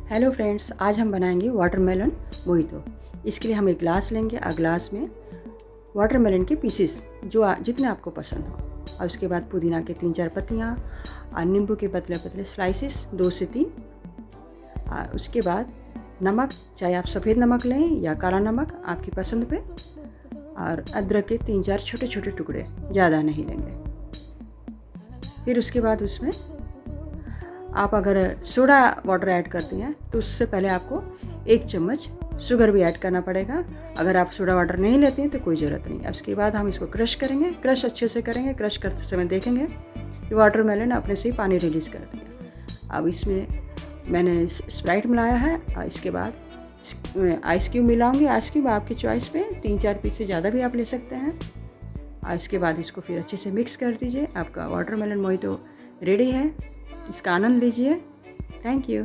Hello friends, आज हम बनाएंगे वाटरमेलन मोहितो। इसके लिए हम एक ग्लास लेंगे और ग्लास में वाटरमेलन के पीसेस जितने आपको पसंद हो, और उसके बाद पुदीना के 3-4 पत्तियाँ और नींबू के पतले पतले स्लाइसेस 2 से 3। और उसके बाद नमक, चाहे आप सफ़ेद नमक लें या काला नमक आपकी पसंद पे, और अदरक के 3-4 छोटे छोटे टुकड़े, ज़्यादा नहीं लेंगे। फिर उसके बाद उसमें आप अगर सोडा वाटर ऐड करती हैं तो उससे पहले आपको 1 चम्मच शुगर भी ऐड करना पड़ेगा। अगर आप सोडा वाटर नहीं लेती हैं तो कोई ज़रूरत नहीं। अब उसके बाद हम इसको क्रश करेंगे। क्रश अच्छे से करेंगे। क्रश करते समय देखेंगे कि वाटरमेलन अपने से ही पानी रिलीज़ कर दिया। अब इसमें मैंने स्प्राइट मिलाया है और इसके बाद आइस क्यूब मिलाऊंगी। आइस क्यूब आपकी चॉइस पे 3-4 पीस से ज़्यादा भी आप ले सकते हैं। और इसके बाद इसको फिर अच्छे से मिक्स कर दीजिए। आपका वाटरमेलन मोहितो रेडी है। इसका आनंद लीजिए। Thank you.